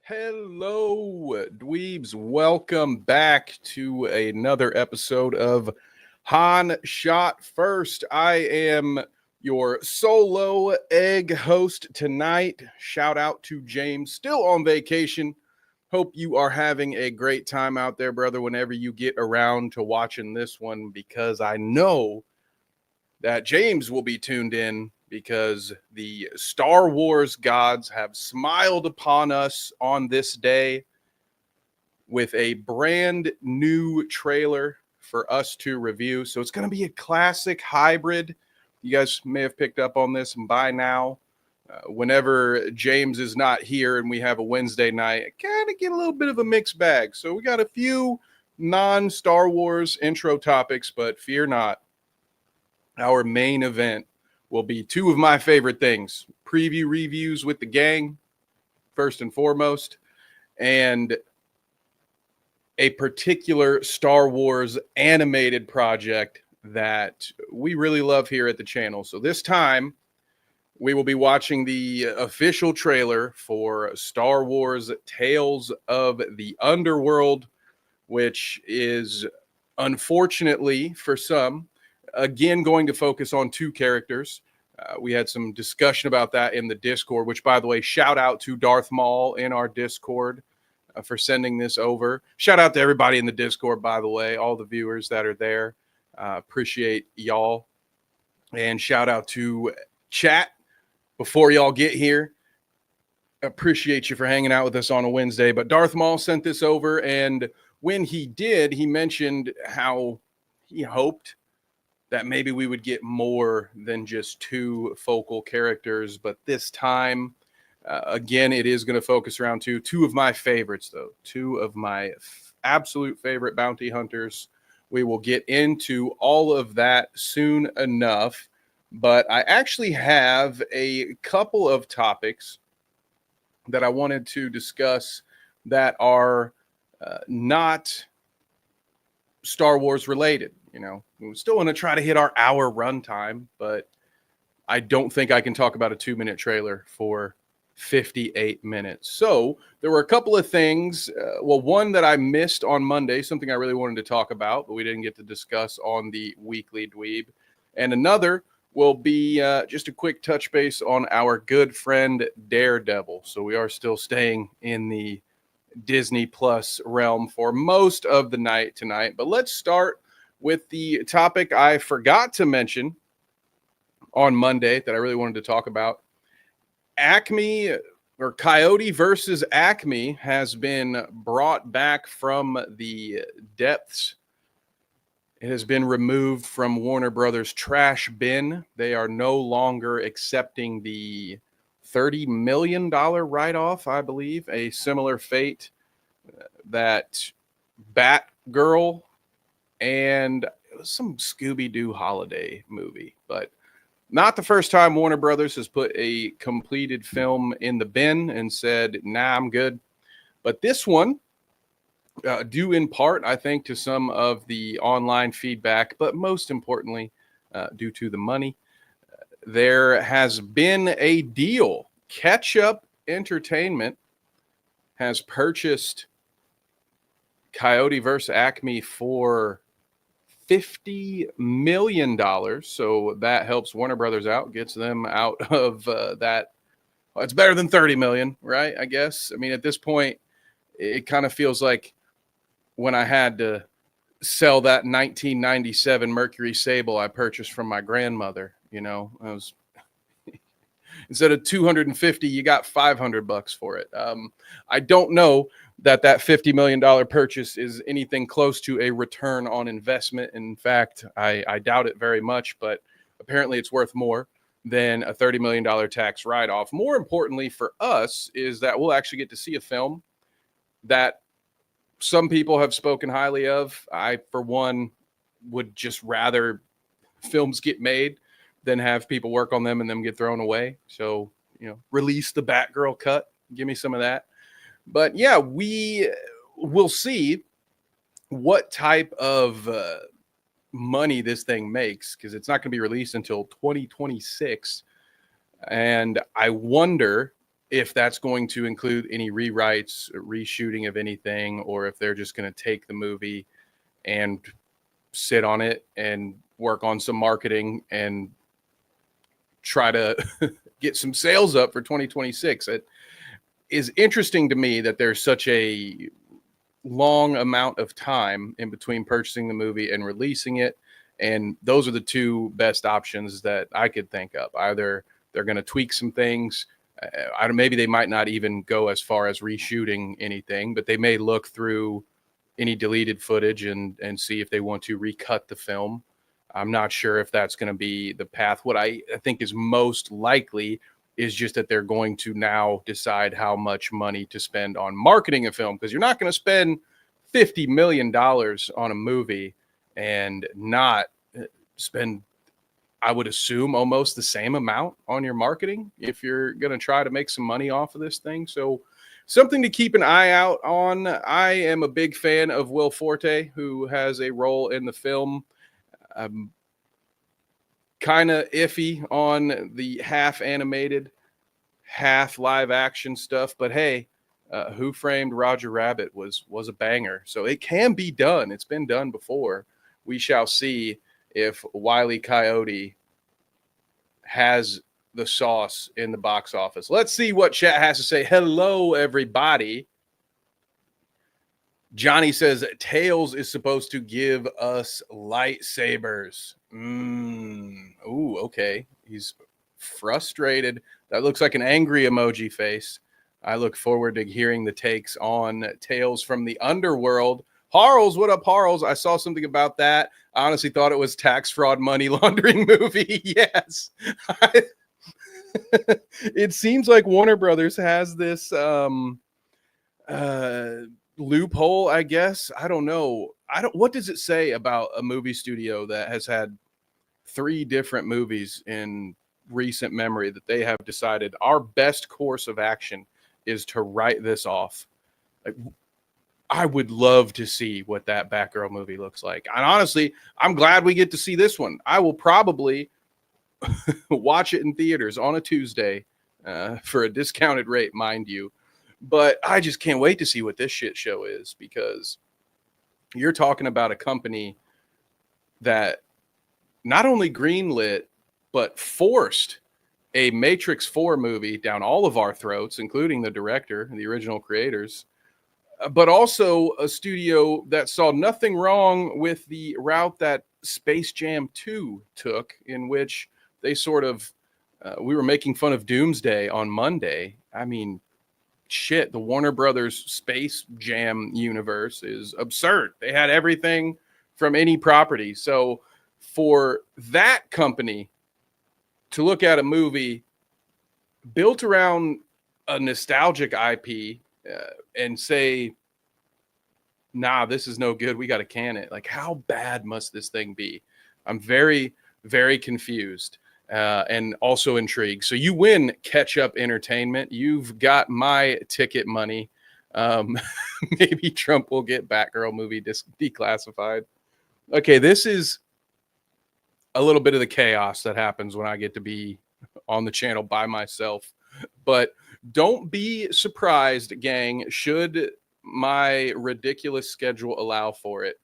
Hello, dweebs. Welcome back to another episode of Han Shot First. I am your solo egg host tonight. Shout out to James, still on vacation. Hope you are having a great time out there, brother, whenever you get around to watching this one, because I know that James will be tuned in because the Star Wars gods have smiled upon us on this day with a brand new trailer for us to review. So it's going to be a classic hybrid. You guys may have picked up on this, and by now, whenever James is not here and we have a Wednesday night, I kind of get a little bit of a mixed bag. So we got a few non-Star Wars intro topics, but fear not. Our main event will be two of my favorite things: preview reviews with the gang, first and foremost, and a particular Star Wars animated project that we really love here at the channel. So this time, we will be watching the official trailer for Star Wars Tales of the Underworld, which is, unfortunately for some, again, going to focus on two characters. We had some discussion about that in the Discord, which, by the way, shout out to Darth Maul in our Discord for sending this over. Shout out to everybody in the Discord, by the way, all the viewers that are there. Appreciate y'all. And shout out to chat before y'all get here. Appreciate you for hanging out with us on a Wednesday. But Darth Maul sent this over, and when he did, he mentioned how he hoped that maybe we would get more than just two focal characters. But this time, again, it is going to focus around two of my favorites, though. Two of my absolute favorite bounty hunters. We will get into all of that soon enough. But I actually have a couple of topics that I wanted to discuss that are not Star Wars related. You know, we still want to try to hit our hour runtime, but I don't think I can talk about a 2-minute trailer for 58 minutes. So there were a couple of things. One that I missed on Monday, something I really wanted to talk about, but we didn't get to discuss on the Weekly Dweeb. And another will be just a quick touch base on our good friend Daredevil. So we are still staying in the Disney Plus realm for most of the night tonight. But let's start with the topic I forgot to mention on Monday that I really wanted to talk about. Acme, or Coyote versus Acme, has been brought back from the depths. It has been removed from Warner Brothers' trash bin. They are no longer accepting the $30 million write-off, I believe, a similar fate that Batgirl and it was some Scooby-Doo holiday movie. But not the first time Warner Brothers has put a completed film in the bin and said, nah, I'm good. But this one, due in part, I think, to some of the online feedback, but most importantly, due to the money, there has been a deal. Ketchup Entertainment has purchased Coyote vs. Acme for $50 million. So that helps Warner Brothers out, gets them out of that. Well, it's better than 30 million, right? I guess. I mean, at this point, it kind of feels like when I had to sell that 1997 Mercury Sable I purchased from my grandmother. You know, I was instead of 250, you got $500 for it. I don't know that $50 million purchase is anything close to a return on investment. In fact, I doubt it very much, but apparently it's worth more then a $30 million tax write-off. More importantly for us is that we'll actually get to see a film that some people have spoken highly of. I, for one, would just rather films get made than have people work on them and them get thrown away. So, release the Batgirl cut. Give me some of that. But yeah, we will see what type of money this thing makes, because it's not going to be released until 2026. And I wonder if that's going to include any rewrites, reshooting of anything, or if they're just going to take the movie and sit on it and work on some marketing and try to get some sales up for 2026. It is interesting to me that there's such a long amount of time in between purchasing the movie and releasing it. And those are the two best options that I could think of. Either they're going to tweak some things. Maybe they might not even go as far as reshooting anything, but they may look through any deleted footage and see if they want to recut the film. I'm not sure if that's going to be the path. What I think is most likely is just that they're going to now decide how much money to spend on marketing a film, because you're not going to spend $50 million on a movie and not spend, I would assume, almost the same amount on your marketing if you're going to try to make some money off of this thing. So something to keep an eye out on. I am a big fan of Will Forte, who has a role in the film. I'm kind of iffy on the half animated, half live action stuff, but hey, Who Framed Roger Rabbit was a banger. So it can be done. It's been done before. We shall see if Wile E. Coyote has the sauce in the box office. Let's see what chat has to say. Hello, everybody. Johnny says Tails is supposed to give us lightsabers. Ooh, okay. He's frustrated. That looks like an angry emoji face. I look forward to hearing the takes on Tales from the Underworld. Harles, what up, Harles? I saw something about that. I honestly thought it was tax fraud money laundering movie. Yes. It seems like Warner Brothers has this loophole, I guess. I don't know. What does it say about a movie studio that has had 3 different movies in recent memory that they have decided our best course of action is to write this off? Like, I would love to see what that Batgirl movie looks like. And honestly, I'm glad we get to see this one. I will probably watch it in theaters on a Tuesday for a discounted rate, mind you. But I just can't wait to see what this shit show is, because you're talking about a company that not only greenlit, but forced a Matrix 4 movie down all of our throats, including the director and the original creators, but also a studio that saw nothing wrong with the route that Space Jam 2 took, in which they sort of, we were making fun of Doomsday on Monday. I mean, shit, the Warner Brothers Space Jam universe is absurd. They had everything from any property. So for that company to look at a movie built around a nostalgic IP and say, nah, this is no good, we got to can it. Like, how bad must this thing be? I'm very, very confused and also intrigued. So you win, Catch Up Entertainment. You've got my ticket money. Maybe Trump will get Batgirl movie declassified. Okay, this is a little bit of the chaos that happens when I get to be on the channel by myself. But don't be surprised, gang, should my ridiculous schedule allow for it,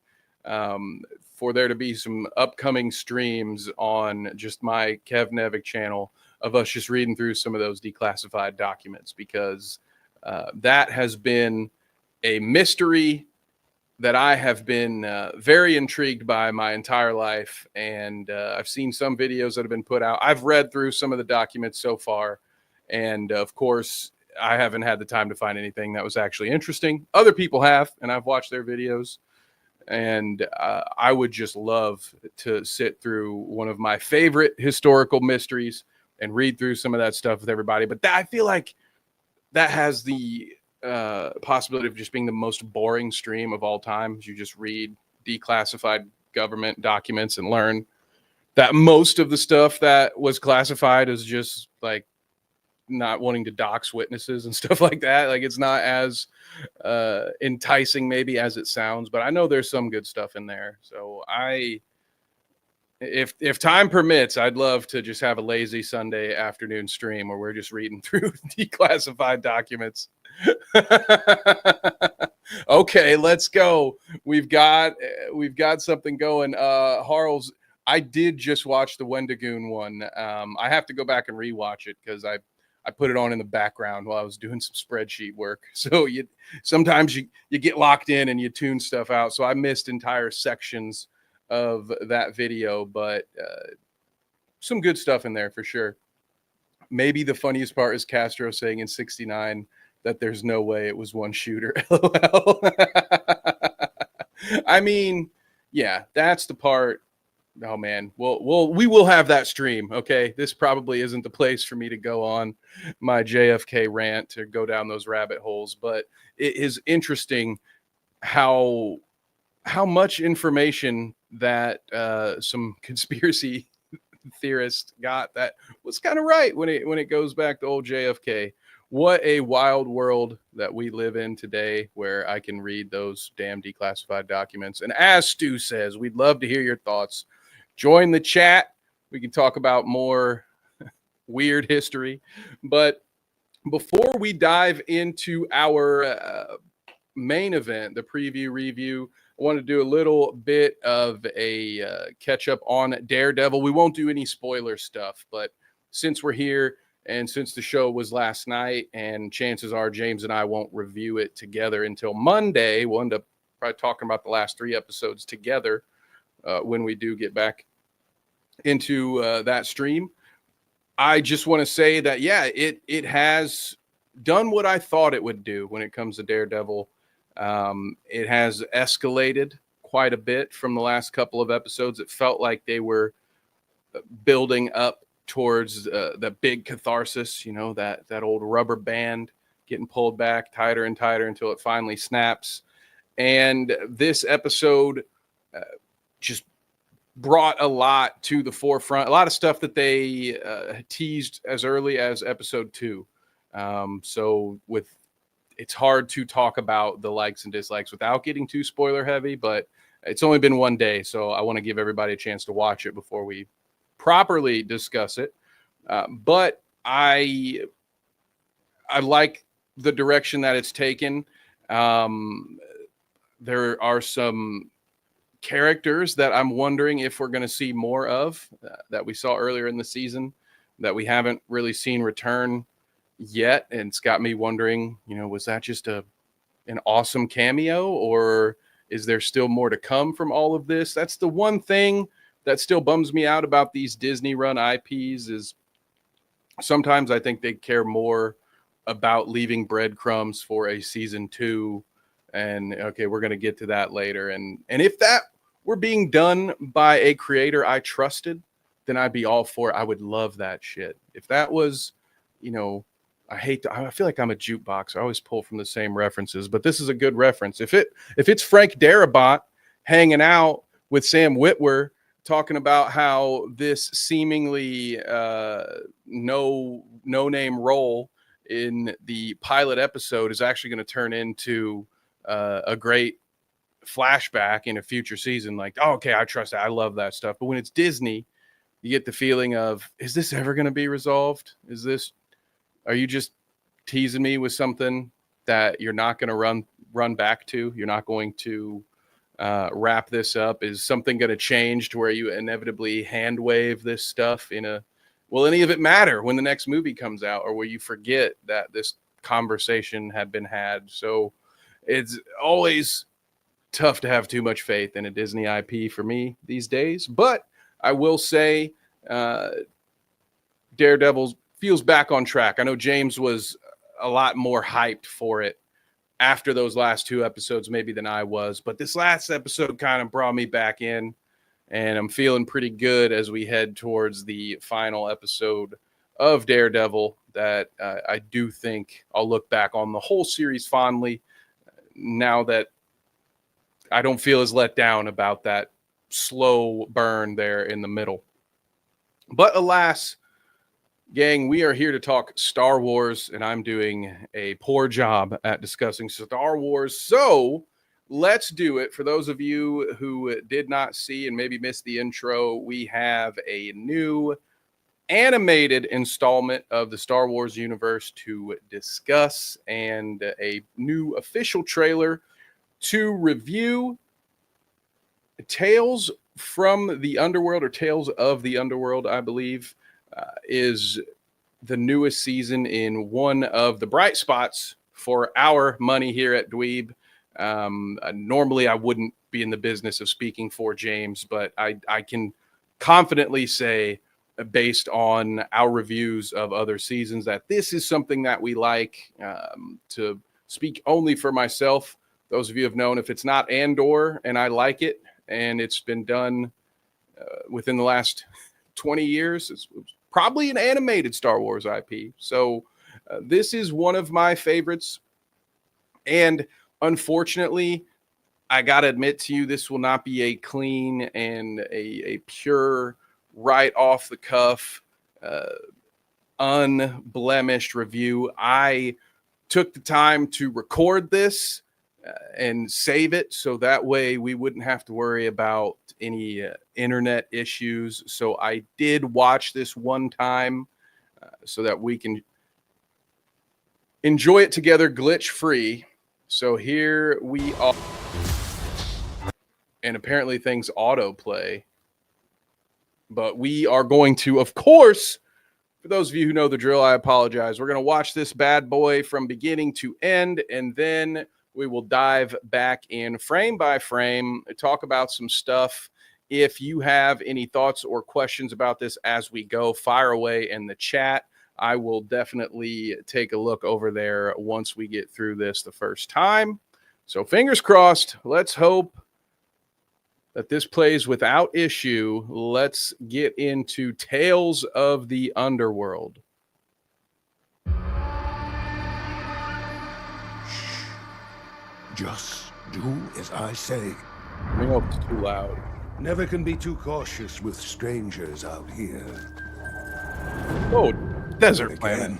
for there to be some upcoming streams on just my Kev Nevick channel of us just reading through some of those declassified documents, because that has been a mystery that I have been very intrigued by my entire life. And I've seen some videos that have been put out. I've read through some of the documents so far. And of course, I haven't had the time to find anything that was actually interesting. Other people have, and I've watched their videos. And I would just love to sit through one of my favorite historical mysteries and read through some of that stuff with everybody. But I feel like that has the possibility of just being the most boring stream of all time. You just read declassified government documents and learn that most of the stuff that was classified is just like not wanting to dox witnesses and stuff like that. Like it's not as enticing maybe as it sounds, but I know there's some good stuff in there. So if time permits, I'd love to just have a lazy Sunday afternoon stream where we're just reading through declassified documents. Okay, let's go. We've got something going. Harles, I did just watch the Wendigoon one. I have to go back and rewatch it because I put it on in the background while I was doing some spreadsheet work. So sometimes you get locked in and you tune stuff out. So I missed entire sections of that video, but some good stuff in there for sure. Maybe the funniest part is Castro saying in '69 that there's no way it was one shooter. LOL. I mean, yeah, that's the part. Oh man, we will have that stream. Okay, this probably isn't the place for me to go on my JFK rant to go down those rabbit holes, but it is interesting how much information that some conspiracy theorists got that was kind of right when it goes back to old JFK. What a wild world that we live in today, where I can read those damn declassified documents. And as Stu says, we'd love to hear your thoughts. Join the chat. We can talk about more weird history. But before we dive into our main event, the preview review, I want to do a little bit of a catch up on Daredevil. We won't do any spoiler stuff, but since we're here and since the show was last night, and chances are James and I won't review it together until Monday, we'll end up probably talking about the last 3 episodes together when we do get back into that stream. I just want to say that, yeah, it has done what I thought it would do when it comes to Daredevil. It has escalated quite a bit from the last couple of episodes. It felt like they were building up towards the big catharsis, that old rubber band getting pulled back tighter and tighter until it finally snaps. And this episode just brought a lot to the forefront, a lot of stuff that they teased as early as episode 2. So it's hard to talk about the likes and dislikes without getting too spoiler heavy, but it's only been 1 day, so I want to give everybody a chance to watch it before we properly discuss it. But I like the direction that it's taken. There are some characters that I'm wondering if we're going to see more of that we saw earlier in the season that we haven't really seen return yet. And it's got me wondering, was that just an awesome cameo, or is there still more to come from all of this? That's the one thing that still bums me out about these Disney run IPs is sometimes I think they care more about leaving breadcrumbs for a season 2. And okay, we're going to get to that later. And if that were being done by a creator I trusted, then I'd be all for it. I would love that shit. If that was, I feel like I'm a jukebox. I always pull from the same references, but this is a good reference. If it's Frank Darabont hanging out with Sam Witwer talking about how this seemingly no-name role in the pilot episode is actually going to turn into a great flashback in a future season, like, oh, okay, I trust that. I love that stuff. But when it's Disney, you get the feeling of, is this ever going to be resolved? Are you just teasing me with something that you're not going to run back to? You're not going to wrap this up? Is something going to change to where you inevitably hand wave this stuff will any of it matter when the next movie comes out, or will you forget that this conversation had been had? So it's always tough to have too much faith in a Disney IP for me these days. But I will say Daredevil feels back on track. I know James was a lot more hyped for it after those last 2 episodes maybe than I was, but this last episode kind of brought me back in, and I'm feeling pretty good as we head towards the final episode of Daredevil that I do think I'll look back on the whole series fondly now that I don't feel as let down about that slow burn there in the middle. But alas, gang, we are here to talk Star Wars, and I'm doing a poor job at discussing Star Wars. So let's do it. For those of you who did not see and maybe missed the intro, we have a new animated installment of the Star Wars universe to discuss and a new official trailer to review. Tales from the Underworld, or Tales of the Underworld, I believe, is the newest season in one of the bright spots for our money here at Dweeb. Normally, I wouldn't be in the business of speaking for James, but I can confidently say, based on our reviews of other seasons, that this is something that we like. To speak only for myself, those of you have known, if it's not Andor and I like it, and it's been done within the last 20 years, it's probably an animated Star Wars IP. So this is one of my favorites. And unfortunately, I got to admit to you, this will not be a clean and a pure, right off the cuff, unblemished review. I took the time to record this and save it so that way we wouldn't have to worry about any internet issues. So I did watch this one time so that we can enjoy it together glitch free. So here we are. And apparently things autoplay. But we are going to, of course, for those of you who know the drill, I apologize. We're going to watch this bad boy from beginning to end, and then we will dive back in frame by frame, talk about some stuff. If you have any thoughts or questions about this as we go, fire away in the chat. I will definitely take a look over there once we get through this the first time. So fingers crossed. Let's hope that this plays without issue. Let's get into Tales of the Underworld. Just do as I say. I hope it's too loud. Never can be too cautious with strangers out here. Oh, desert planet.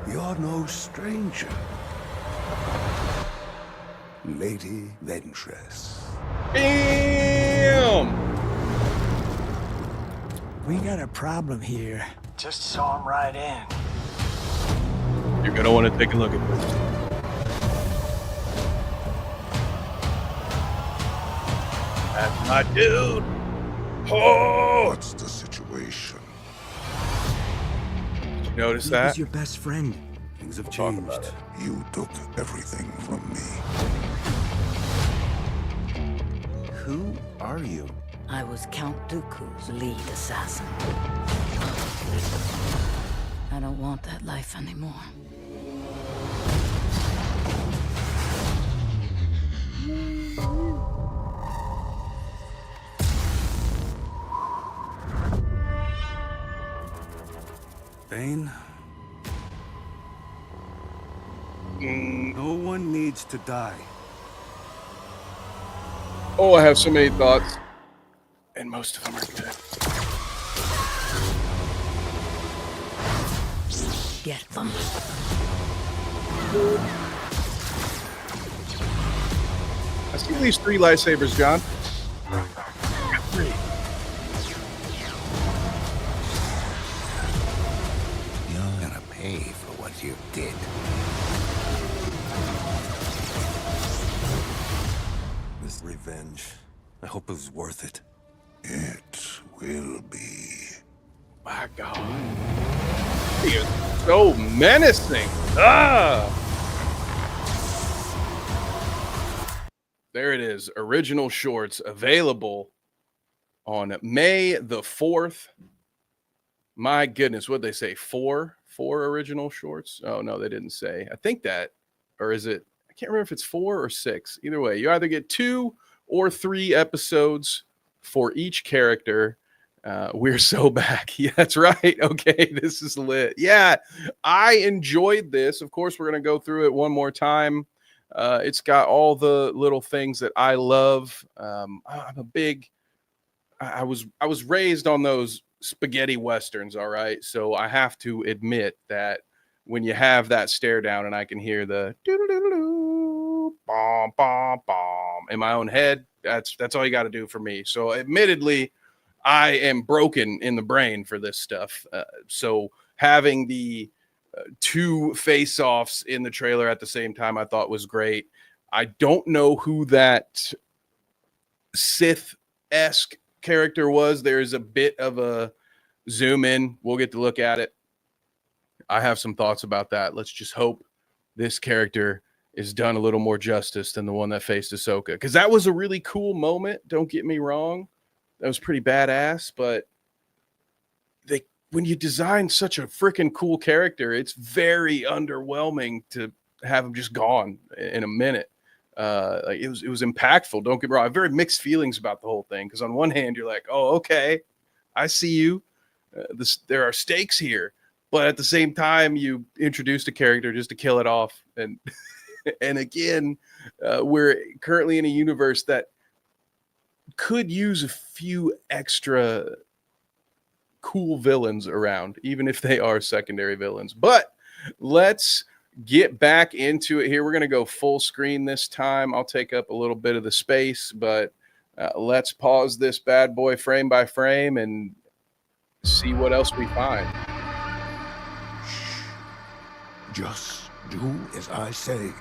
You're no stranger. Lady Ventress. Bam! We got a problem here. Just saw him right in. You're going to want to take a look at this. That's my dude. Oh! What's the situation? Did you notice He that? was your best friend. Things have changed. You took everything from me. Who are you? I was Count Dooku's lead assassin. I don't want that life anymore. Bane? No one needs to die. Oh, I have so many thoughts. And most of them are good. Get them. I see at least 3 lightsabers, John. Three. You're gonna pay for what you did. This revenge, I hope it was worth it. It will be. My God. He is so menacing. Ah! There it is. Original shorts available on May the 4th. My goodness, what'd they say? Four original shorts? Oh, no, they didn't say. I think that, or is it? I can't remember if it's 4 or 6. Either way, you either get 2 or 3 episodes for each character. We're so back. Yeah, that's right. Okay, this is lit. Yeah, I enjoyed this. Of course, we're going to go through it one more time. It's got all the little things that I love. I'm a big. I was raised on those spaghetti westerns. All right, so I have to admit that when you have that stare down and I can hear the doo-doo-doo-doo, bom bom bom in my own head, that's all you got to do for me. So, admittedly, I am broken in the brain for this stuff. So having the two face-offs in the trailer at the same time, I thought was great. I don't know who that Sith-esque character was. There's a bit of a zoom in. We'll get to look at it. I have some thoughts about that. Let's just hope this character is done a little more justice than the one that faced Ahsoka, because that was a really cool moment. Don't get me wrong. That was pretty badass, but when you design such a freaking cool character, it's very underwhelming to have him just gone in a minute. Like it was impactful. Don't get me wrong. I have very mixed feelings about the whole thing, because on one hand, you're like, oh, okay, I see you. There are stakes here, but at the same time, you introduced a character just to kill it off, and and again, we're currently in a universe that could use a few extra cool villains around, even if they are secondary villains. But let's get back into it here. We're going to go full screen this time. I'll take up a little bit of the space, but let's pause this bad boy frame by frame and see what else we find. Just do as I say.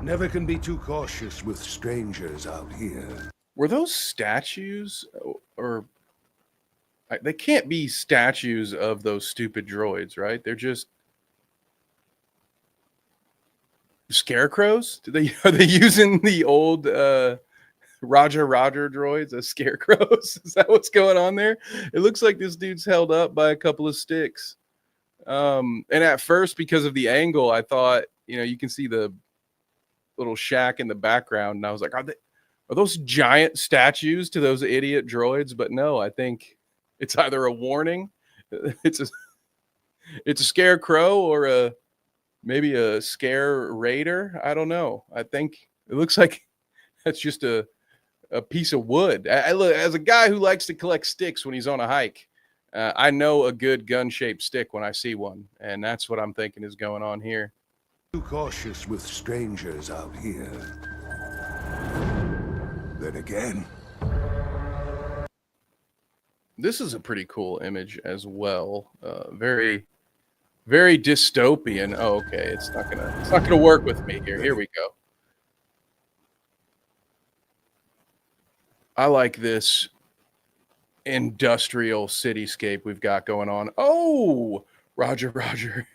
Never can be too cautious with strangers out here. Were those statues, or they can't be statues of those stupid droids, right? They're just scarecrows. Are they using the old Roger droids as scarecrows? Is that what's going on there? It looks like this dude's held up by a couple of sticks. And at first, because of the angle, I thought, you can see the little shack in the background, and I was like, are those giant statues to those idiot droids? But no, I think it's either a warning, it's a scarecrow, or maybe a scare raider. I don't know. I think it looks like that's just a piece of wood. I look, as a guy who likes to collect sticks when he's on a hike, I know a good gun-shaped stick when I see one, and that's what I'm thinking is going on here. Too cautious with strangers out here. Then again, this is a pretty cool image as well. Very, very dystopian. Oh, okay. It's not gonna work with me here. Here we go. I like this industrial cityscape we've got going on. Oh, Roger.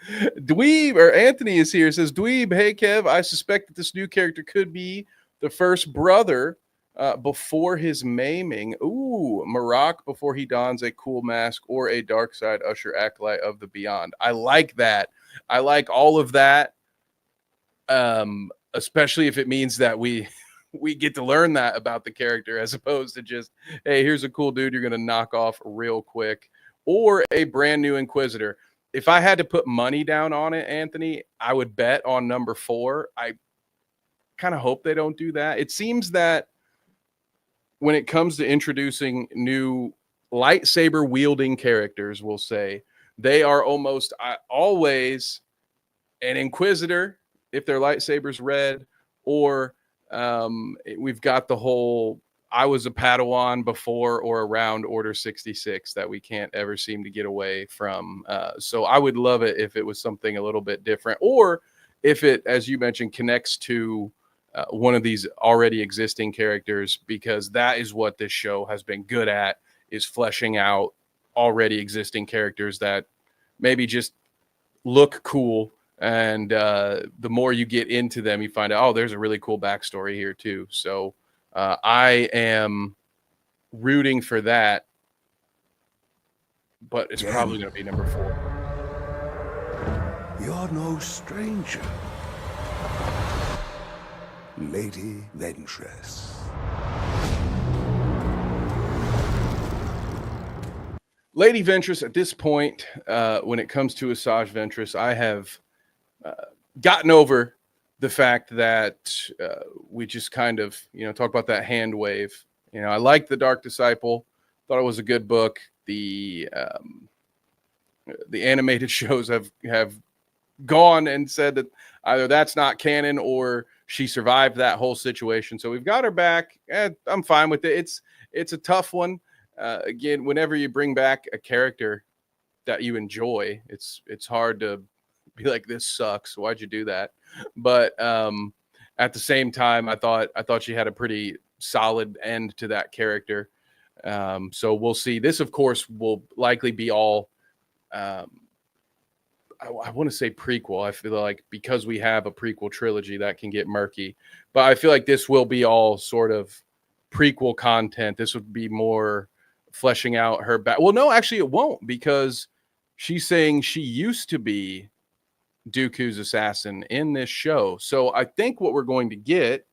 Dweeb, or Anthony is here, says, Dweeb, hey Kev, I suspect that this new character could be the first brother before his maiming. Ooh, Marak before he dons a cool mask, or a dark side usher acolyte of the beyond. I like that. I like all of that. Especially if it means that we get to learn that about the character, as opposed to just, hey, here's a cool dude you're going to knock off real quick, or a brand new Inquisitor. If I had to put money down on it, Anthony, I would bet on number 4. I kind of hope they don't do that. It seems that when it comes to introducing new lightsaber wielding characters, we'll say, they are almost always an Inquisitor if their lightsaber's red, or we've got the whole I was a Padawan before or around Order 66 that we can't ever seem to get away from. So I would love it if it was something a little bit different, or if it, as you mentioned, connects to one of these already existing characters, because that is what this show has been good at, is fleshing out already existing characters that maybe just look cool. And the more you get into them, you find out, oh, there's a really cool backstory here too. So I am rooting for that, but it's probably going to be number 4. You're no stranger, Lady Ventress. Lady Ventress, at this point, when it comes to Asajj Ventress, I have gotten over the fact that we just kind of, talk about that hand wave. I like The Dark Disciple, thought it was a good book. The animated shows have gone and said that either that's not canon or she survived that whole situation. So we've got her back. I'm fine with it. It's a tough one. Again, whenever you bring back a character that you enjoy, it's hard to be like, this sucks. Why'd you do that? But at the same time, I thought she had a pretty solid end to that character. So we'll see. This, of course, will likely be all I want to say prequel. I feel like because we have a prequel trilogy, that can get murky. But I feel like this will be all sort of prequel content. This would be more fleshing out her back. Well, no, actually it won't, because she's saying she used to be Dooku's assassin in this show. So I think what we're going to get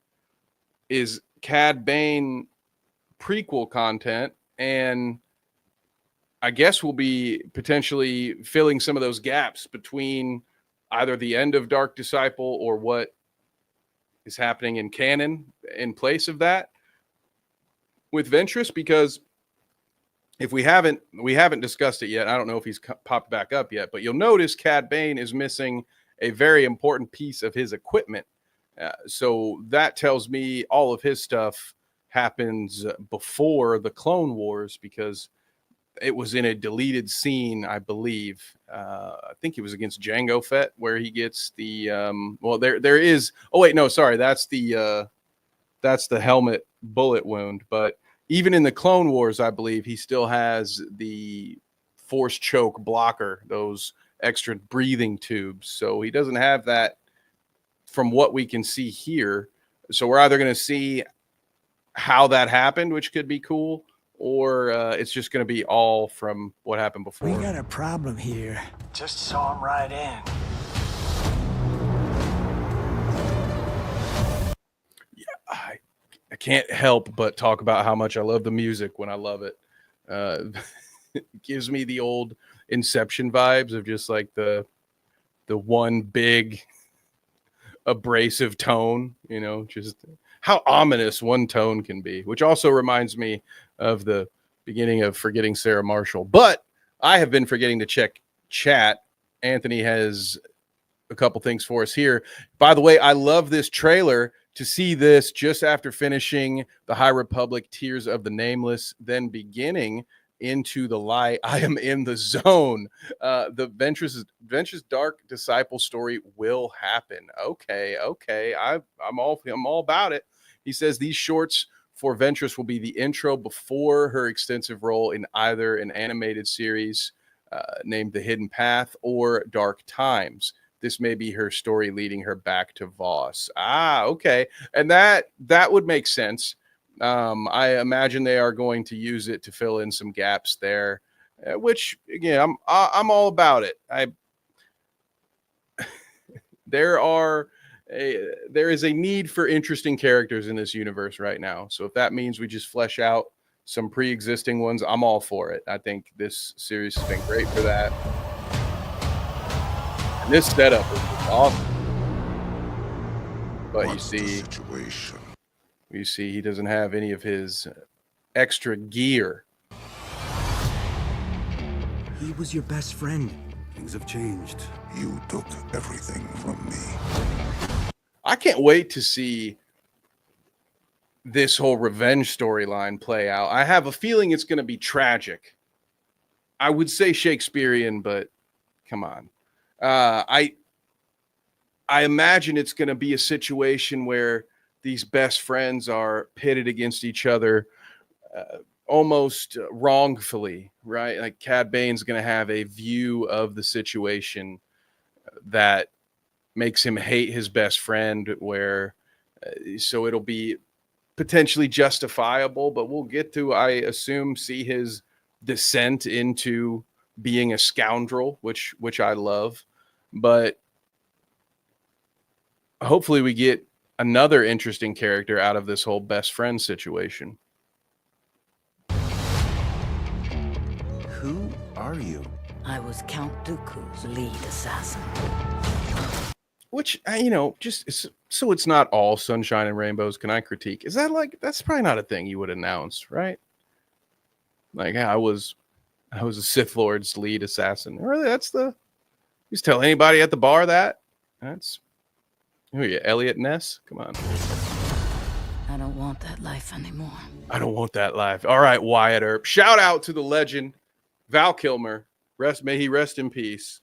is Cad Bane prequel content, and I guess we'll be potentially filling some of those gaps between either the end of Dark Disciple or what is happening in canon in place of that with Ventress, because if we haven't discussed it yet, I don't know if he's popped back up yet, but you'll notice Cad Bane is missing a very important piece of his equipment. So that tells me all of his stuff happens before the Clone Wars, because it was in a deleted scene, I believe. I think it was against Jango Fett, where he gets the there is. Oh wait, no, sorry, that's the helmet bullet wound. But even in the Clone Wars, I believe he still has the force choke blocker, those extra breathing tubes. So he doesn't have that from what we can see here. So we're either going to see how that happened, which could be cool, or it's just going to be all from what happened before. We got a problem here. Just saw him right in. Yeah, I can't help but talk about how much I love the music when I love it. It gives me the old Inception vibes of just like the one big abrasive tone, just how ominous one tone can be, which also reminds me of the beginning of Forgetting Sarah Marshall. But I have been forgetting to check chat. Anthony has a couple things for us here. By the way, I love this trailer. To see this just after finishing the High Republic Tears of the Nameless, then beginning into the light, I am in the zone. The Ventress Dark Disciple story will happen. Okay. I'm all about it. He says these shorts for Ventress will be the intro before her extensive role in either an animated series named The Hidden Path or Dark Times. This may be her story leading her back to Voss. Okay. And that would make sense. I imagine they are going to use it to fill in some gaps there, which again, I'm all about it. There is a need for interesting characters in this universe right now. So if that means we just flesh out some pre-existing ones, I'm all for it. I think this series has been great for that. And this setup is just awesome. But you see he doesn't have any of his extra gear. He was your best friend. Things have changed. You took everything from me. I can't wait to see this whole revenge storyline play out. I have a feeling it's going to be tragic. I would say Shakespearean, but come on. I imagine it's going to be a situation where these best friends are pitted against each other almost wrongfully, right? Like Cad Bane's going to have a view of the situation that makes him hate his best friend, where so it'll be potentially justifiable, but we'll get to, I assume, see his descent into being a scoundrel, which I love. But hopefully we get another interesting character out of this whole best friend situation. Who are you? I was Count Dooku's lead assassin. Which, so it's not all sunshine and rainbows. Can I critique? Is that like, that's probably not a thing you would announce, right? Like, yeah, I was a Sith Lord's lead assassin. Really? You just tell anybody at the bar that? That's, who are you, Elliot Ness? Come on. I don't want that life anymore. I don't want that life. All right, Wyatt Earp. Shout out to the legend, Val Kilmer. May he rest in peace.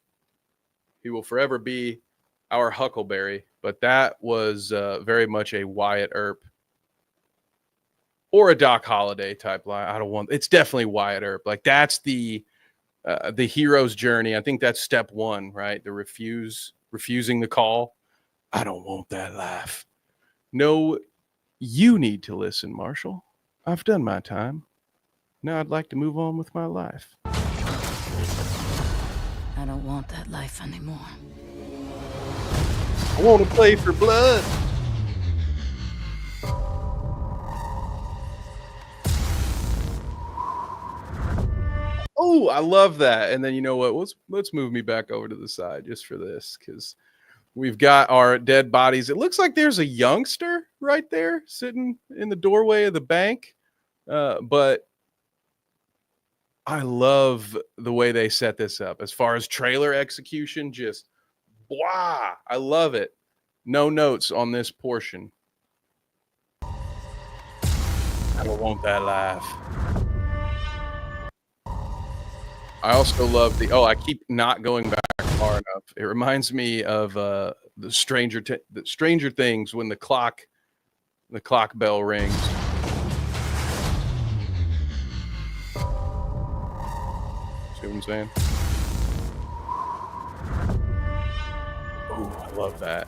He will forever be our Huckleberry. But that was very much a Wyatt Earp or a Doc Holliday type line. It's definitely Wyatt Earp. Like, that's the hero's journey. I think that's step one, right? The refusing the call. I don't want that life. No, you need to listen, Marshall. I've done my time. Now I'd like to move on with my life. I don't want that life anymore. I want to play for blood. Oh, I love that. And then you know what? Let's move me back over to the side just for this, because we've got our dead bodies. It looks like there's a youngster right there sitting in the doorway of the bank. But I love the way they set this up as far as trailer execution. Just, wow, I love it. No notes on this portion. I don't want that life. I also love I keep not going back far enough. It reminds me of the Stranger Things when the clock bell rings. See what I'm saying? Oh, I love that.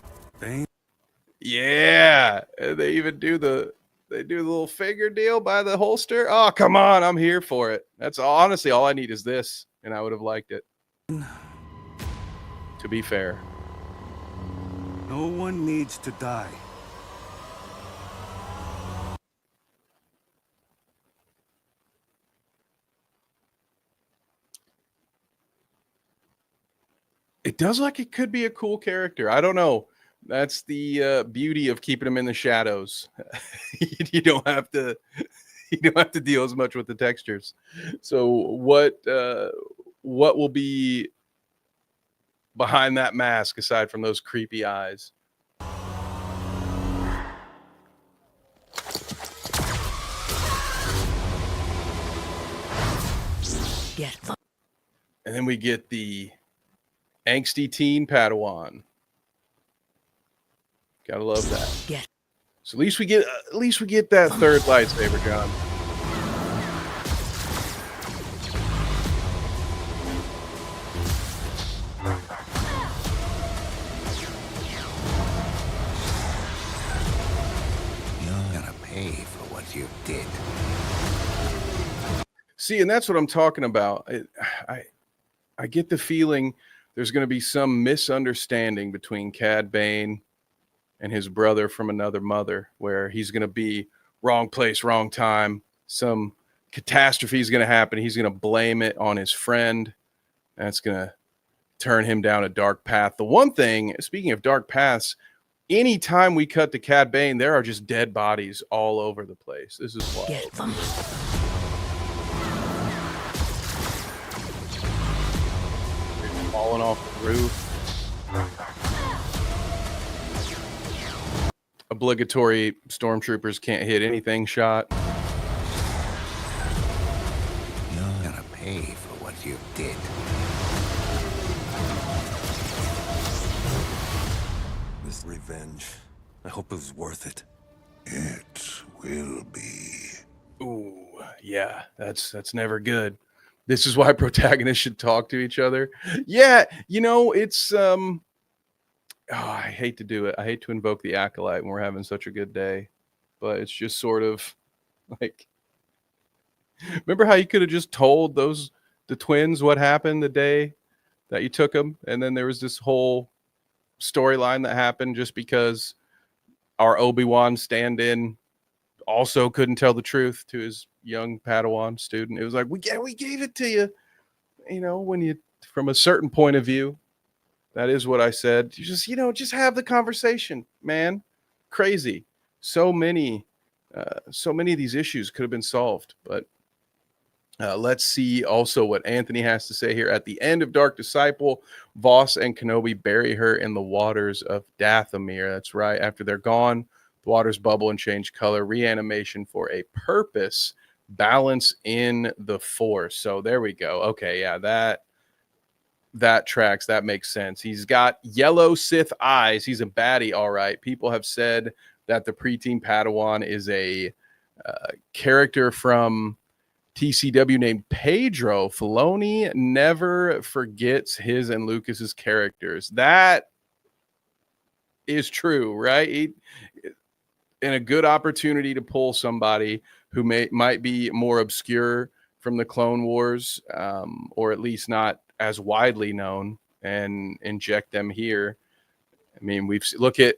Yeah, and they even do the little finger deal by the holster. Oh, come on, I'm here for it. That's honestly all I need is this, and I would have liked it. To be fair. No one needs to die. It does like it could be a cool character. I don't know. That's the beauty of keeping them in the shadows. You don't have to deal as much with the textures. So what will be behind that mask aside from those creepy eyes? Get them. And then we get the angsty teen Padawan. Gotta love that. Get. So at least we get that third lightsaber, John. You're gonna pay for what you did. See, and that's what I'm talking about. I get the feeling there's going to be some misunderstanding between Cad Bane and his brother from another mother, where he's going to be wrong place, wrong time. Some catastrophe is going to happen. He's going to blame it on his friend. That's going to turn him down a dark path. The one thing, speaking of dark paths, anytime we cut to Cad Bane, there are just dead bodies all over the place. This is wild. Get them. Falling off the roof. Obligatory stormtroopers can't hit anything shot. You're gonna pay for what you did. This revenge, I hope it was worth it. It will be. Ooh, yeah, that's never good. This is why protagonists should talk to each other. Yeah, it's I hate to do it. I hate to invoke the acolyte when we're having such a good day, but it's just sort of like, remember how you could have just told the twins what happened the day that you took them, and then there was this whole storyline that happened just because our Obi-Wan stand-in also couldn't tell the truth to his young Padawan student. It was like, we gave it to you. when you, from a certain point of view, that is what I said. You just have the conversation, man. Crazy. So many of these issues could have been solved, but let's see also what Anthony has to say here. At the end of Dark Disciple, Voss and Kenobi bury her in the waters of Dathomir. That's right. After they're gone, the waters bubble and change color. Reanimation for a purpose. Balance in the Force. So there we go. Okay, yeah, that tracks. That makes sense. He's got yellow Sith eyes. He's a baddie, all right. People have said that the preteen Padawan is a character from TCW named Pedro. Filoni never forgets his and Lucas's characters. That is true, right? And a good opportunity to pull somebody who might be more obscure from the Clone Wars, or at least not as widely known, and inject them here. I mean, look at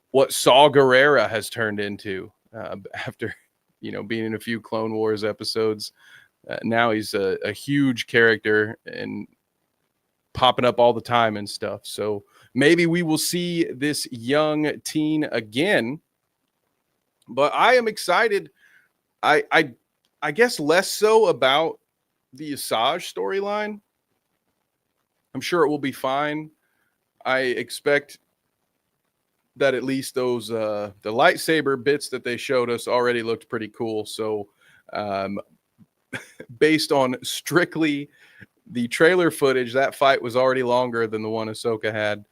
what Saw Gerrera has turned into after being in a few Clone Wars episodes. Now he's a huge character and popping up all the time and stuff. So maybe we will see this young teen again. But I am excited. I guess less so about the Asajj storyline. I'm sure it will be fine. I expect that at least those the lightsaber bits that they showed us already looked pretty cool. So based on strictly the trailer footage, that fight was already longer than the one Ahsoka had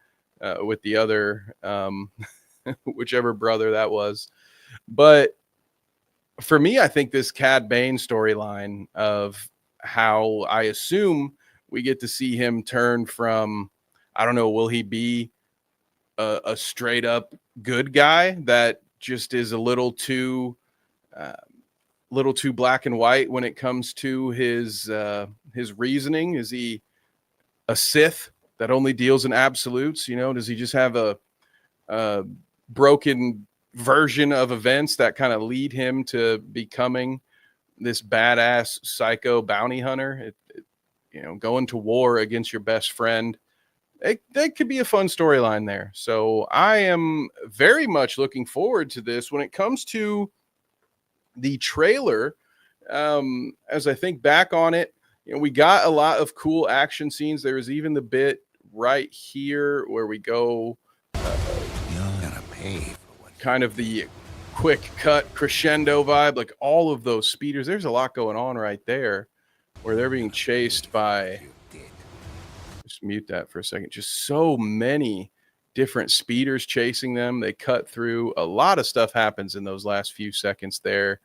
with the other whichever brother that was. But for me, I think this Cad Bane storyline of how I assume we get to see him turn from, I don't know, will he be a straight up good guy that just is a little too black and white when it comes to his reasoning? Is he a Sith that only deals in absolutes? Does he just have a broken version of events that kind of lead him to becoming this badass psycho bounty hunter? Going to war against your best friend. That could be a fun storyline there. So I am very much looking forward to this. When it comes to the trailer, as I think back on it, we got a lot of cool action scenes. There was even the bit right here where we go kind of the quick cut crescendo vibe, like all of those speeders. There's a lot going on right there where they're being chased by, just mute that for a second, just so many different speeders chasing them. They cut through a lot of stuff, happens in those last few seconds there.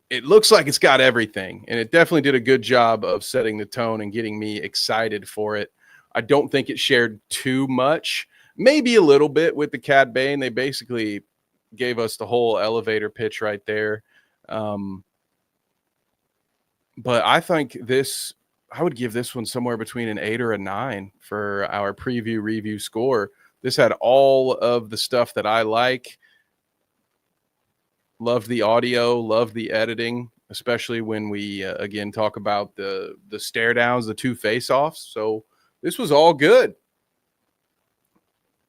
It looks like it's got everything, and it definitely did a good job of setting the tone and getting me excited for it. I don't think it shared too much, maybe a little bit with the Cad Bane. They basically gave us the whole elevator pitch right there. But I think I would give this one somewhere between an 8 or a 9 for our preview review score. This had all of the stuff that I like. Loved the audio, loved the editing, especially when we, again, talk about the stare downs, the 2 face-offs. So this was all good.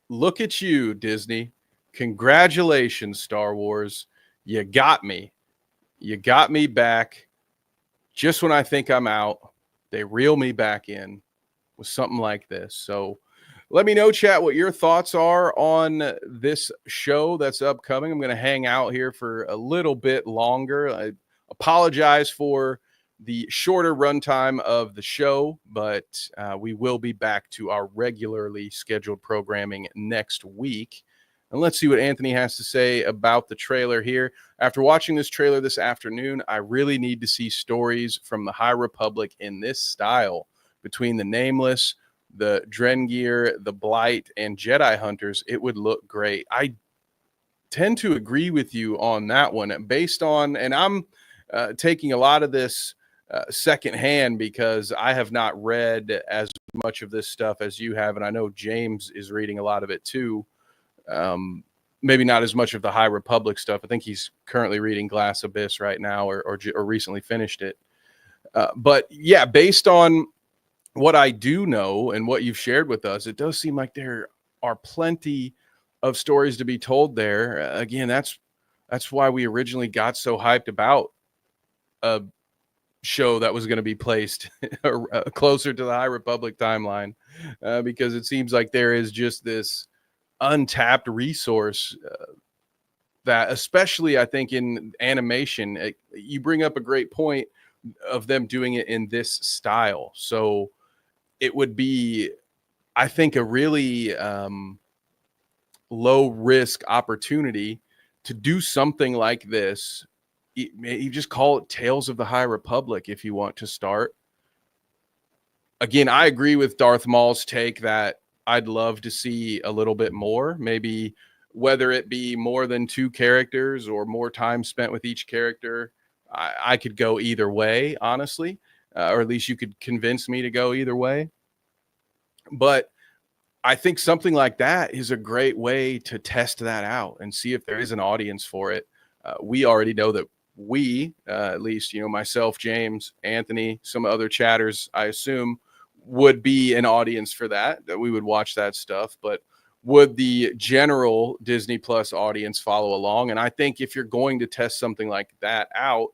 Look at you, Disney. Congratulations, Star Wars. You got me. You got me back. Just when I think I'm out, they reel me back in with something like this. So let me know, chat, what your thoughts are on this show that's upcoming. I'm going to hang out here for a little bit longer. I apologize for the shorter runtime of the show, but we will be back to our regularly scheduled programming next week. And let's see what Anthony has to say about the trailer here. After watching this trailer this afternoon, I really need to see stories from the High Republic in this style. Between the Nameless, the Drengir, the Blight, and Jedi Hunters, it would look great. I tend to agree with you on that one, based on, and I'm taking a lot of this secondhand because I have not read as much of this stuff as you have, and I know James is reading a lot of it too. maybe not as much of the High Republic stuff. I think he's currently reading Glass Abyss right now, or recently finished it. But yeah, based on what I do know and what you've shared with us, it does seem like there are plenty of stories to be told there. Again, that's why we originally got so hyped about a show that was going to be placed closer to the High Republic timeline, because it seems like there is just this untapped resource that, especially I think in animation, you bring up a great point of them doing it in this style. So it would be, I think, a really low risk opportunity to do something like this. You just call it Tales of the High Republic if you want to start. Again, I agree with Darth Maul's take that I'd love to see a little bit more, maybe whether it be more than 2 characters or more time spent with each character. I could go either way, honestly, or at least you could convince me to go either way. But I think something like that is a great way to test that out and see if there is an audience for it. We already know that at least, myself, James, Anthony, some other chatters, I assume, would be an audience for that we would watch that stuff. But would the general Disney Plus audience follow along? And I think if you're going to test something like that out,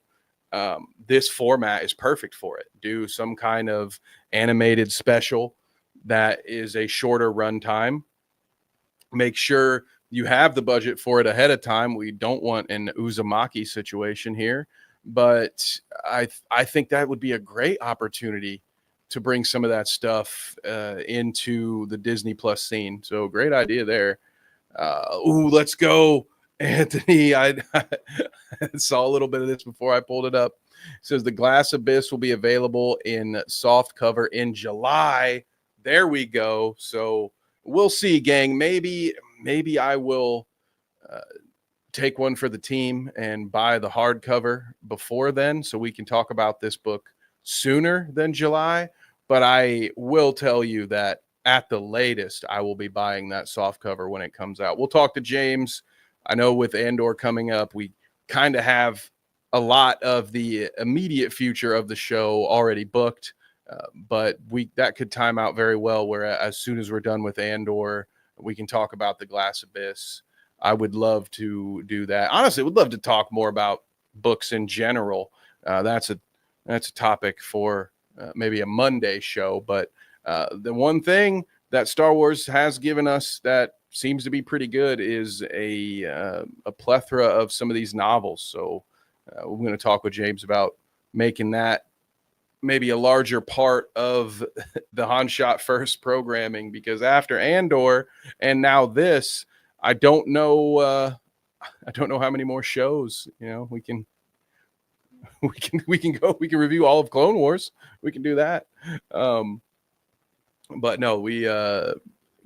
this format is perfect for it. Do some kind of animated special that is a shorter runtime. Make sure you have the budget for it ahead of time. We don't want an Uzumaki situation here, but I think that would be a great opportunity to bring some of that stuff into the Disney Plus scene. So great idea there. Let's go, Anthony. I saw a little bit of this before I pulled it up. It says the Glass Abyss will be available in soft cover in July. There we go. So we'll see, gang. Maybe I will take one for the team and buy the hardcover before then, so we can talk about this book sooner than July. But I will tell you that at the latest, I will be buying that soft cover when it comes out. We'll talk to James. I know with Andor coming up, we kind of have a lot of the immediate future of the show already booked. But that could time out very well, where as soon as we're done with Andor, we can talk about the Glass Abyss. I would love to do that. Honestly, would love to talk more about books in general. That's a topic for maybe a Monday show. But the one thing that Star Wars has given us that seems to be pretty good is a plethora of some of these novels. So we're going to talk with James about making that maybe a larger part of the Han Shot First programming, because after Andor and now this, I don't know how many more shows, we can review all of Clone Wars. We can do that. But no,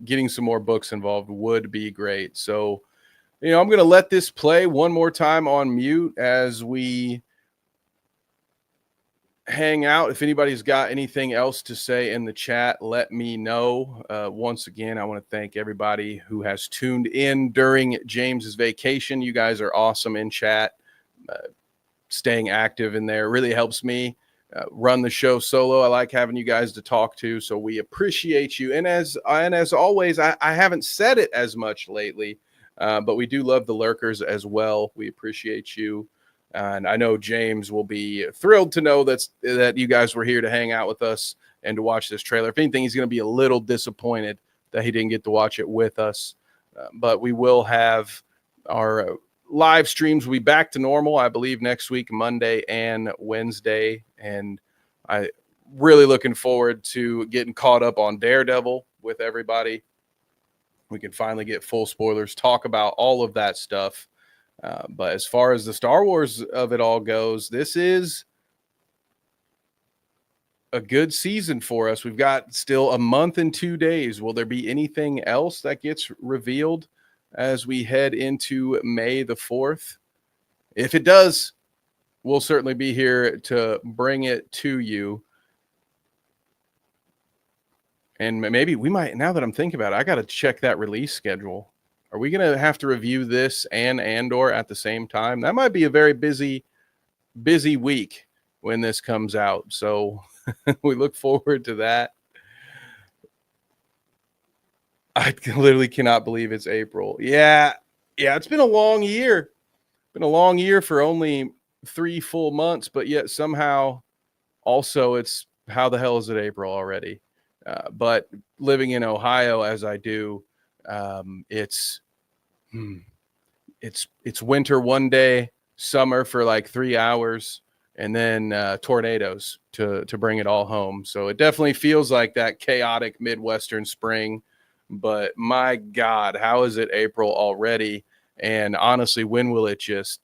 getting some more books involved would be great. So, I'm going to let this play one more time on mute as we hang out. If anybody's got anything else to say in the chat, let me know. Once again, I want to thank everybody who has tuned in during James's vacation. You guys are awesome in chat. Staying active in there really helps me run the show solo. I like having you guys to talk to, so we appreciate you. And as always, I haven't said it as much lately, but we do love the lurkers as well. We appreciate you. And I know James will be thrilled to know that you guys were here to hang out with us and to watch this trailer. If anything, he's going to be a little disappointed that he didn't get to watch it with us. But we will have our live streams will be back to normal, I believe, next week, Monday and Wednesday. And I really looking forward to getting caught up on Daredevil with everybody. We can finally get full spoilers, talk about all of that stuff. But as far as the Star Wars of it all goes, this is a good season for us. We've got still a month and 2 days. Will there be anything else that gets revealed as we head into May the 4th? If it does, we'll certainly be here to bring it to you. And maybe we might, now that I'm thinking about it, I got to check that release schedule. Are we going to have to review this and Andor at the same time? That might be a very busy week when this comes out. So we look forward to that. I literally cannot believe it's April. Yeah, it's been a long year. Been a long year for only 3 full months, but yet somehow also it's how the hell is it April already? But living in Ohio as I do, it's winter one day, summer for like 3 hours, and then tornadoes to bring it all home. So it definitely feels like that chaotic Midwestern spring. But my God, how is it April already? And honestly, when will it just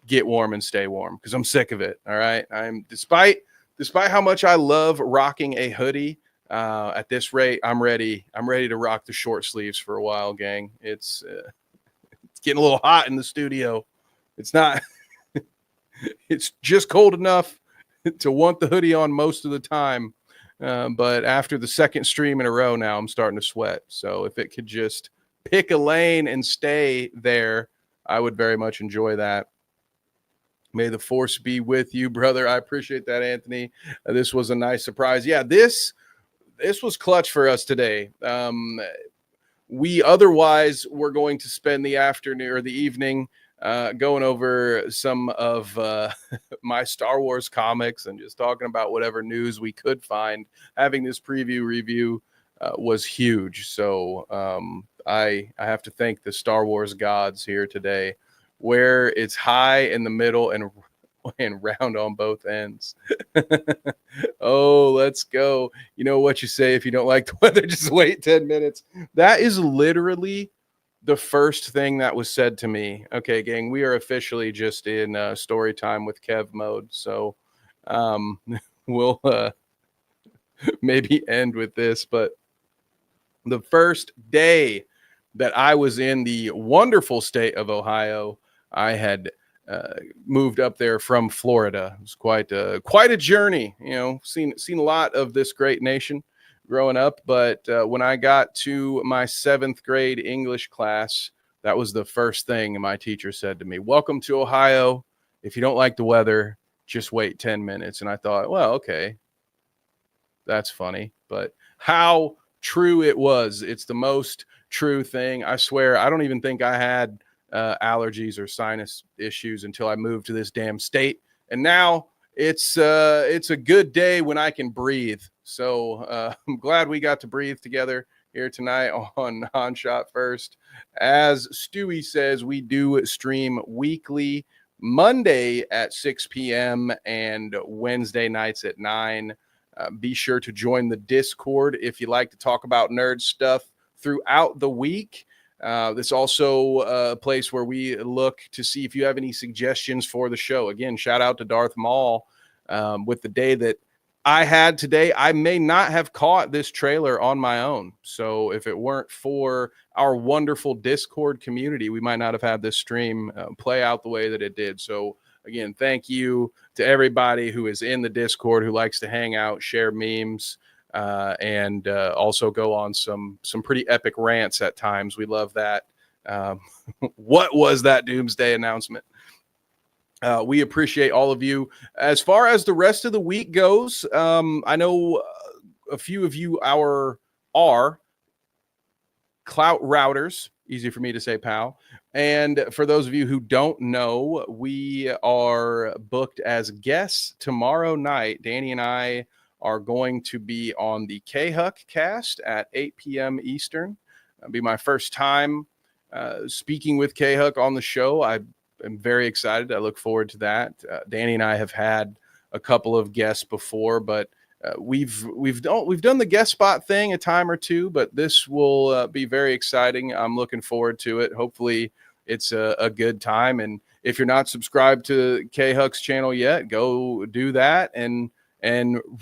get warm and stay warm? Because I'm sick of it. All right, I'm despite how much I love rocking a hoodie. At this rate, I'm ready to rock the short sleeves for a while, gang. It's getting a little hot in the studio. It's not. It's just cold enough to want the hoodie on most of the time. But after the second stream in a row now, I'm starting to sweat. So if it could just pick a lane and stay there, I would very much enjoy that. May the force be with you, brother. I appreciate that, Anthony. This was a nice surprise. Yeah, this was clutch for us today. We otherwise were going to spend the afternoon or the evening going over some of my Star Wars comics and just talking about whatever news we could find. Having this preview review was huge. So I have to thank the Star Wars gods here today, where it's high in the middle and round on both ends. Oh, let's go. You know what you say if you don't like the weather, just wait 10 minutes. That is literally the first thing that was said to me. Okay, gang, we are officially just in story time with Kev mode. So we'll maybe end with this. But the first day that I was in the wonderful state of Ohio, I had moved up there from Florida. It was quite a journey, seen a lot of this great nation growing up. But when I got to my 7th grade English class, that was the first thing my teacher said to me: "Welcome to Ohio. If you don't like the weather, just wait 10 minutes. And I thought, well, okay, that's funny. But how true it was. It's the most true thing. I swear, I don't even think I had allergies or sinus issues until I moved to this damn state. And now it's a good day when I can breathe. So I'm glad we got to breathe together here tonight on Shot First. As Stewie says, we do stream weekly, Monday at 6 p.m. and Wednesday nights at 9. Be sure to join the Discord if you like to talk about nerd stuff throughout the week. It's also a place where we look to see if you have any suggestions for the show. Again, shout out to Darth Maul with the day that I had today. I may not have caught this trailer on my own. So if it weren't for our wonderful Discord community, we might not have had this stream play out the way that it did. So again, thank you to everybody who is in the Discord, who likes to hang out, share memes, and also go on some pretty epic rants at times. We love that. What was that doomsday announcement? We appreciate all of you. As far as the rest of the week goes, I know a few of you are clout routers. Easy for me to say, pal. And for those of you who don't know, we are booked as guests tomorrow night. Danny and I are going to be on the K-Huck cast at 8 p.m. Eastern. It'll be my first time speaking with K-Huck on the show. I am very excited. I look forward to that. Danny and I have had a couple of guests before, but we've done the guest spot thing a time or two, but this will be very exciting. I'm looking forward to it. Hopefully it's a good time. And if you're not subscribed to K-Huck's channel yet, go do that and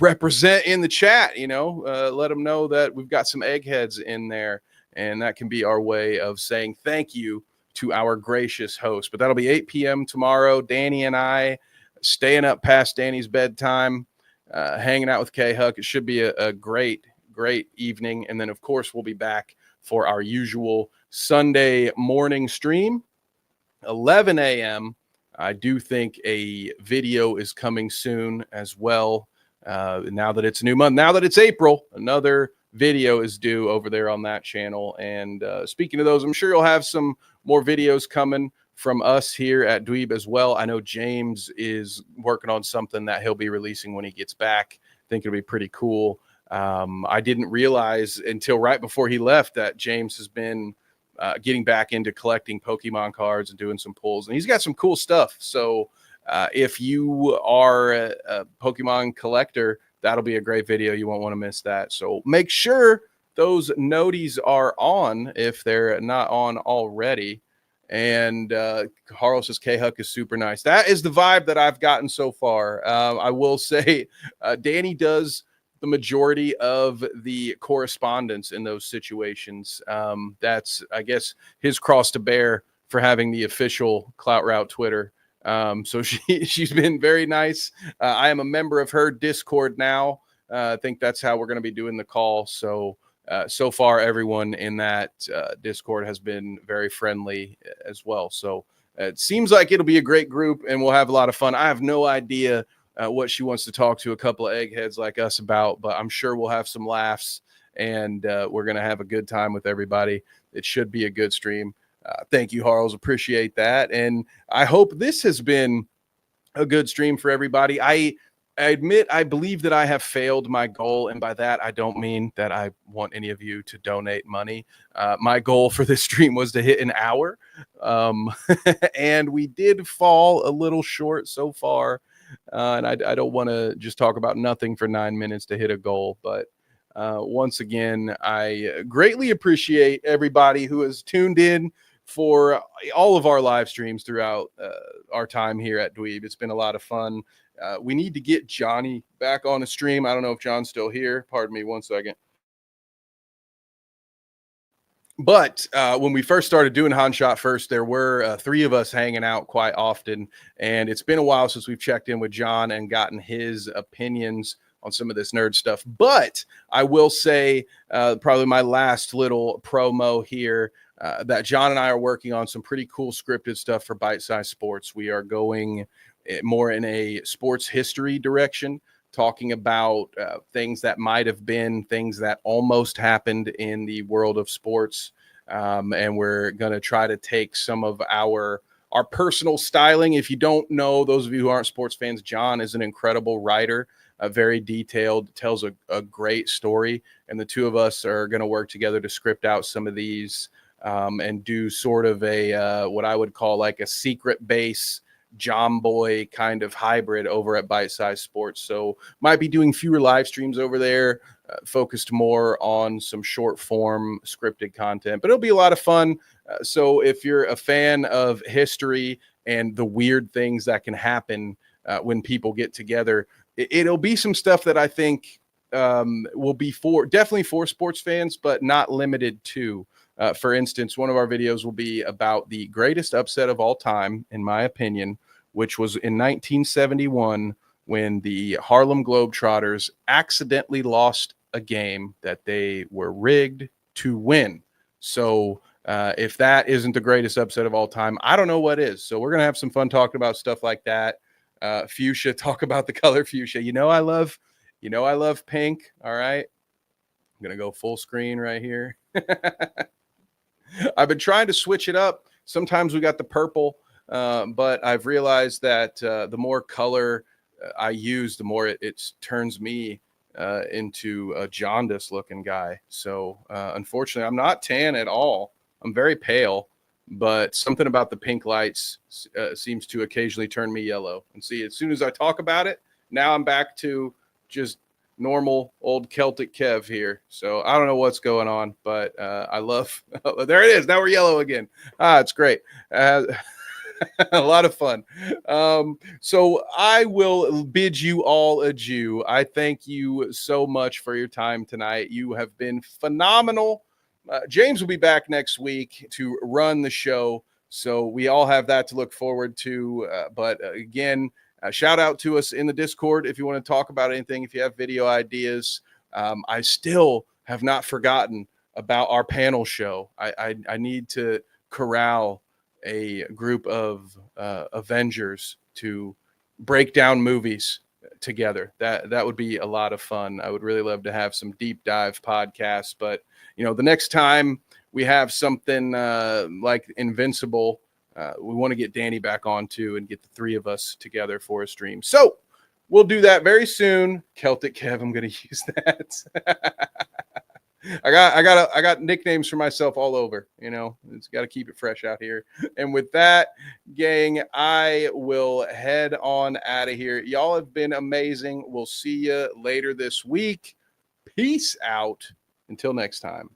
represent in the chat. Let them know that we've got some eggheads in there, and that can be our way of saying thank you to our gracious host. But that'll be 8 p.m. tomorrow. Danny and I staying up past Danny's bedtime, hanging out with K-Huck. It should be a great evening. And then, of course, we'll be back for our usual Sunday morning stream, 11 a.m. I do think a video is coming soon as well. Now that it's a new month, now that it's April, another video is due over there on that channel. And speaking of those, I'm sure you'll have some more videos coming from us here at Dweeb as well. I know James is working on something that he'll be releasing when he gets back. I think it'll be pretty cool. I didn't realize until right before he left that James has been getting back into collecting Pokemon cards and doing some pulls, and he's got some cool stuff. So if you are a Pokemon collector, that'll be a great video. You won't want to miss that. So make sure those noties are on if they're not on already. And Harl says K-Huck is super nice. That is the vibe that I've gotten so far. I will say Danny does the majority of the correspondence in those situations. That's, I guess, his cross to bear for having the official Clout Route Twitter. So she's been very nice. I am a member of her Discord now. I think that's how we're going to be doing the call. So so far, everyone in that Discord has been very friendly as well. So it seems like it'll be a great group, and we'll have a lot of fun. I have no idea what she wants to talk to a couple of eggheads like us about, but I'm sure we'll have some laughs, and we're going to have a good time with everybody. It should be a good stream. Thank you, Harls. Appreciate that. And I hope this has been a good stream for everybody. I admit, I believe that I have failed my goal. And by that, I don't mean that I want any of you to donate money. My goal for this stream was to hit an hour. And we did fall a little short so far. And I don't want to just talk about nothing for 9 minutes to hit a goal. But once again, I greatly appreciate everybody who has tuned in for all of our live streams throughout our time here at Dweeb. It's been a lot of fun. We need to get Johnny back on the stream. I don't know if John's still here. Pardon me 1 second. But when we first started doing Han Shot First, there were 3 of us hanging out quite often. And it's been a while since we've checked in with John and gotten his opinions on some of this nerd stuff. But I will say probably my last little promo here that John and I are working on some pretty cool scripted stuff for Bite Size Sports. We are going more in a sports history direction, talking about things that might have been, things that almost happened in the world of sports. And we're going to try to take some of our personal styling. If you don't know, those of you who aren't sports fans, John is an incredible writer, very detailed, tells a great story. And the two of us are going to work together to script out some of these and do sort of a what I would call like a secret base John Boy kind of hybrid over at Bite Size Sports. So might be doing fewer live streams over there, focused more on some short form scripted content, but it'll be a lot of fun. So if you're a fan of history and the weird things that can happen when people get together, it'll be some stuff that I think will be definitely for sports fans, but not limited to. For instance, one of our videos will be about the greatest upset of all time, in my opinion, which was in 1971 when the Harlem Globetrotters accidentally lost a game that they were rigged to win. So if that isn't the greatest upset of all time, I don't know what is. So we're going to have some fun talking about stuff like that. Fuchsia, talk about the color fuchsia. I love pink. All right. I'm going to go full screen right here. I've been trying to switch it up. Sometimes we got the purple, but I've realized that the more color I use, the more it turns me into a jaundice looking guy. So unfortunately, I'm not tan at all. I'm very pale, but something about the pink lights seems to occasionally turn me yellow. And see, as soon as I talk about it, now I'm back to just normal old Celtic Kev here. So I don't know what's going on, but I love there it is. Now we're yellow again. It's great. A lot of fun. So I will bid you all adieu. I thank you so much for your time tonight. You have been phenomenal. James will be back next week to run the show, so we all have that to look forward to. But again, shout out to us in the Discord if you want to talk about anything, if you have video ideas. I still have not forgotten about our panel show. I need to corral a group of Avengers to break down movies together. That would be a lot of fun. I would really love to have some deep dive podcasts, but the next time we have something like Invincible, we want to get Danny back on too and get the three of us together for a stream. So we'll do that very soon. Celtic Kev, I'm going to use that. I got nicknames for myself all over, it's got to keep it fresh out here. And with that, gang, I will head on out of here. Y'all have been amazing. We'll see you later this week. Peace out. Until next time.